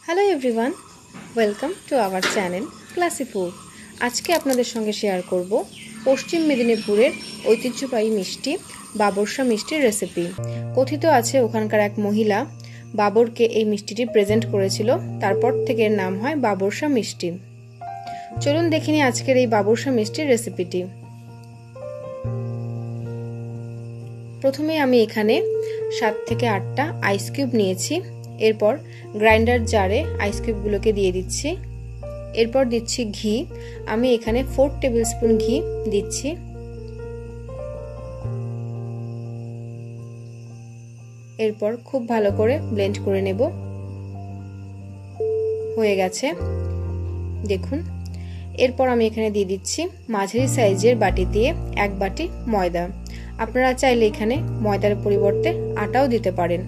Hello everyone, welcome to our channel classy food. আজকে আপনাদের সঙ্গে শেয়ার করব পশ্চিম মেদিনীপুরের ঐতিহ্যবাহী মিষ্টি বাবরসা মিষ্টির রেসিপি। কথিত আছে ওখানকার এক মহিলা বাবরকে এই মিষ্টিটি প্রেজেন্ট করেছিল, তারপর থেকে এর নাম হয় বাবরসা মিষ্টি। চলুন দেখে নিই আজকের এই বাবরসা মিষ্টির রেসিপিটি। প্রথমে আমি এখানে 7 থেকে 8টা আইস কিউব নিয়েছি। এরপর গ্রাইন্ডার জারে আইস কিউবগুলোকে দিয়ে দিচ্ছি। এরপর দিচ্ছি ঘি। আমি এখানে 4 টেবিল স্পুন ঘি দিচ্ছি। এরপর খুব ভালো করে ব্লেন্ড করে নেব। হয়ে গেছে, দেখুন। এরপর আমি এখানে দিয়ে দিচ্ছি মাঝারি সাইজের বাটি দিয়ে 1 বাটি ময়দা। আপনারা চাইলে এখানে ময়দার পরিবর্তে আটাও দিতে পারেন।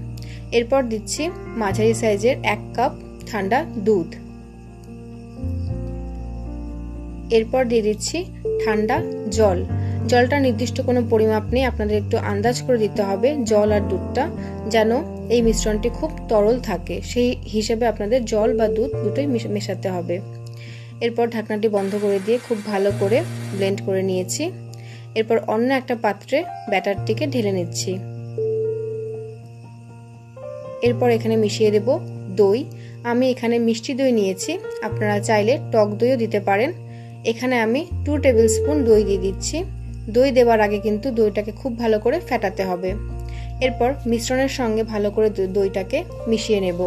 এরপর দিচ্ছি মাঝারি সাইজের 1 কাপ ঠান্ডা দুধ। এরপর দিয়ে দিচ্ছি ঠান্ডা জল। জলটা নির্দিষ্ট কোনো পরিমাপ নেই, আপনাদের একটু আন্দাজ করে দিতে হবে জল আর দুধটা যেন এই মিশ্রণটি খুব তরল থাকে, সেই হিসেবে আপনাদের জল বা দুধ দুটোই মেশাতে হবে। এরপর ঢাকনাটি বন্ধ করে দিয়ে খুব ভালো করে ব্লেন্ড করে নিয়েছি। এরপর অন্য একটা পাত্রে ব্যাটারটিকে ঢেলে নিচ্ছি। এরপর এখানে মিশিয়ে দেব দই। আমি এখানে মিষ্টি দই নিয়েছি, আপনারা চাইলে টক দইও দিতে পারেন। এখানে আমি 2 টেবিল স্পুন দই দিয়ে দিচ্ছি। দই দেওয়ার আগে কিন্তু দইটাকে খুব ভালো করে ফেটাতে হবে। এরপর মিশ্রণের সঙ্গে ভালো করে দইটাকে মিশিয়ে নেব।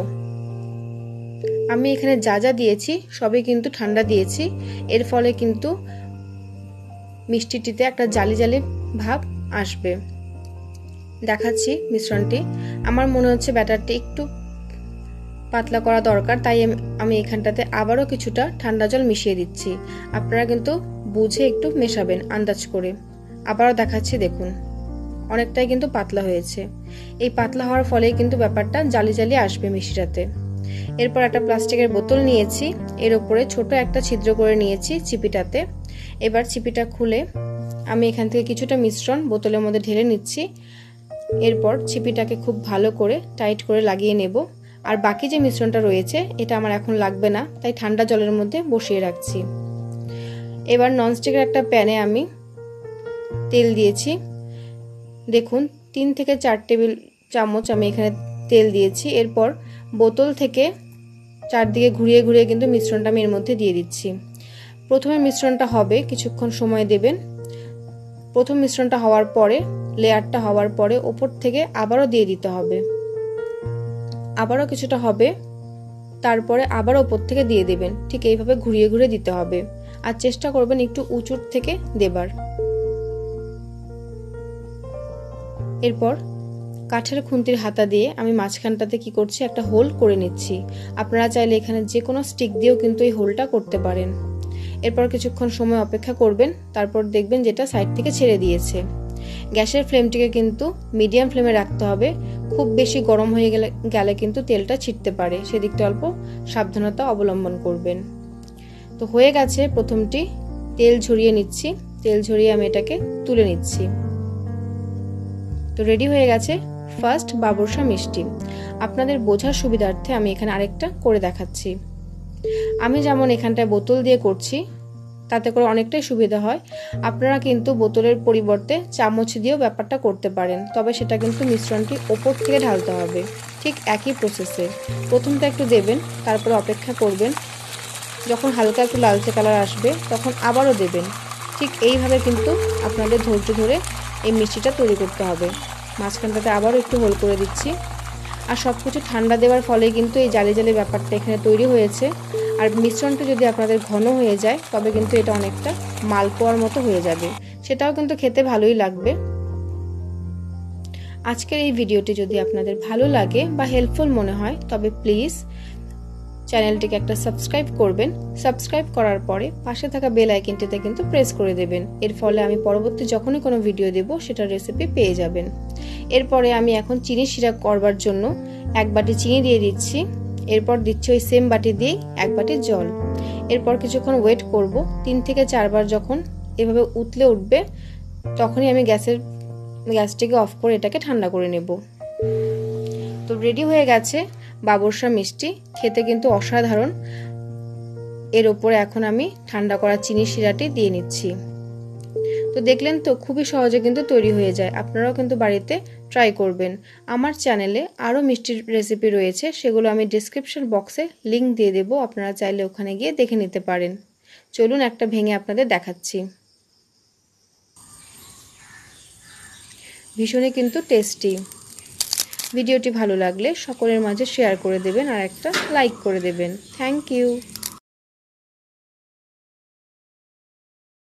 আমি এখানে যা যা দিয়েছি সবই কিন্তু ঠান্ডা দিয়েছি, এর ফলে কিন্তু মিষ্টিটিতে একটা জালি জালি ভাব আসবে। দেখাচ্ছি মিশ্রণটি। আমার মনে হচ্ছে ব্যাটারটি একটু পাতলা করা দরকার, তাই আমি এখানটাতে আবারও কিছুটা ঠান্ডা জল মিশিয়ে দিচ্ছি। আপনারা কিন্তু বুঝে একটু মেশাবেন আন্দাজ করে। আবারও দেখাচ্ছি, দেখুন অনেকটাই কিন্তু পাতলা হয়েছে। এই পাতলা হওয়ার ফলে কিন্তু ব্যাপারটা জালি জালি আসবে মিষ্টিটাতে। এরপর একটা প্লাস্টিকের বোতল নিয়েছি, এর উপরে ছোট একটা ছিদ্র করে নিয়েছি চিপিটাতে। এবার চিপিটা খুলে আমি এখান থেকে কিছুটা মিশ্রণ বোতলের মধ্যে ঢেলে নিচ্ছি। এরপর চিপিটাকে খুব ভালো করে টাইট করে লাগিয়ে নেব। আর বাকি যে মিশ্রণটা রয়েছে এটা আমার এখন লাগবে না, তাই ঠান্ডা জলের মধ্যে বসিয়ে রাখছি। এবার ননস্টিকের একটা প্যানে আমি তেল দিয়েছি। দেখুন 3 থেকে 4 টেবিল চামচ আমি এখানে তেল দিয়েছি। এরপর বোতল থেকে চারদিকে ঘুরিয়ে ঘুরিয়ে কিন্তু মিশ্রণটা আমি এর মধ্যে দিয়ে দিচ্ছি। প্রথমে মিশ্রণটা হবে, কিছুক্ষণ সময় দেবেন। প্রথম মিশ্রণটা হওয়ার পরে, লেয়ারটা হওয়ার পরে ওপর থেকে আবারও দিয়ে দিতে হবে। আবারও কিছুটা হবে, তারপরে আবার ওপর থেকে দিয়ে দেবেন। ঠিক এইভাবে ঘুরিয়ে ঘুরিয়ে দিতে হবে, আর চেষ্টা করবেন একটু উঁচুর থেকে দেবার। এরপর কাঠের খুন্তির হাতা দিয়ে আমি মাঝখানটাতে কি করছি, একটা হোল করে নিচ্ছি। আপনারা চাইলে এখানে যে কোনো স্টিক দিয়েও কিন্তু এই হোলটা করতে পারেন। এরপর কিছুক্ষণ সময় অপেক্ষা করবেন, তারপর দেখবেন যেটা সাইড থেকে ছেড়ে দিয়েছে। গ্যাসের ফ্লেমটিকে কিন্তু মিডিয়াম ফ্লেমে রাখতে হবে, খুব বেশি গরম হয়ে গেলে কিন্তু তেলটা ছিটতে পারে, সেদিকটা অল্প সাবধানতা অবলম্বন করবেন। তো হয়ে গেছে প্রথমটি, তেল ঝরিয়ে নিচ্ছি। তেল ঝরিয়ে আমি এটাকে তুলে নিচ্ছি। তো রেডি হয়ে গেছে ফার্স্ট বাবরসা মিষ্টি। আপনাদের বোঝার সুবিধার্থে আমি এখানে আরেকটা করে দেখাচ্ছি। আমি যেমন এখানটায় বোতল দিয়ে করছি, তাতে করে অনেকটাই সুবিধা হয়। আপনারা কিন্তু বোতলের পরিবর্তে চামচ দিয়েও ব্যাপারটা করতে পারেন, তবে সেটা কিন্তু মিশ্রণটি ওপর থেকে ঢালতে হবে। ঠিক একই প্রসেসে প্রথমটা একটু দেবেন, তারপরে অপেক্ষা করবেন, যখন হালকা একটু লালচে কালার আসবে তখন আবারও দেবেন। ঠিক এইভাবে কিন্তু আপনাদের ধৈর্য ধরে এই মিষ্টিটা তৈরি করতে হবে। মাঝখানটাতে আবারও একটু হোল করে দিচ্ছি। আর সব কিছু ঠান্ডা দেওয়ার ফলে কিন্তু এই জালি জালি ব্যাপারটা এখানে তৈরি হয়েছে। আর মিশ্রণটা যদি আপনাদের ঘন হয়ে যায় তবে কিন্তু এটা অনেকটা মালপোয়ার মতো হয়ে যাবে, সেটাও কিন্তু খেতে ভালোই লাগবে। আজকের এই ভিডিওটি যদি আপনাদের ভালো লাগে বা হেল্পফুল মনে হয় তবে প্লিজ চ্যানেলটিকে একটা সাবস্ক্রাইব করবেন। সাবস্ক্রাইব করার পরে পাশে থাকা বেল আইকনটিতে কিন্তু প্রেস করে দেবেন, এর ফলে আমি পরবর্তী যখনই কোনো ভিডিও দেব সেটার রেসিপি পেয়ে যাবেন। এরপরে আমি এখন চিনি সিরাপ করবার জন্য 1 বাটি চিনি দিয়ে দিচ্ছি। এরপর দিচ্ছি ওই সেম বাটি দিয়ে 1 বাটি জল। এরপর কিছুক্ষণ ওয়েট করব। 3 থেকে 4 বার যখন এভাবে উতলে উঠবে তখনই আমি গ্যাসটিকে অফ করে এটাকে ঠান্ডা করে নেব। তো রেডি হয়ে গেছে বাবরসা মিষ্টি, খেতে কিন্তু অসাধারণ। এর উপরে এখন আমি ঠান্ডা করা চিনি শিরাটি দিয়ে নিচ্ছি। তো দেখলেন তো, খুবই সহজে কিন্তু তৈরি হয়ে যায়। আপনারাও কিন্তু বাড়িতে ট্রাই করবেন। আমার চ্যানেলে আরও মিষ্টির রেসিপি রয়েছে, সেগুলো আমি ডিসক্রিপশন বক্সে লিংক দিয়ে দেবো, আপনারা চাইলে ওখানে গিয়ে দেখে নিতে পারেন। চলুন একটা ভেঙে আপনাদের দেখাচ্ছি। ভীষণই কিন্তু টেস্টি। ভিডিওটি ভালো লাগলে সকলের মাঝে শেয়ার করে দেবেন আর একটা লাইক করে দেবেন। Thank you.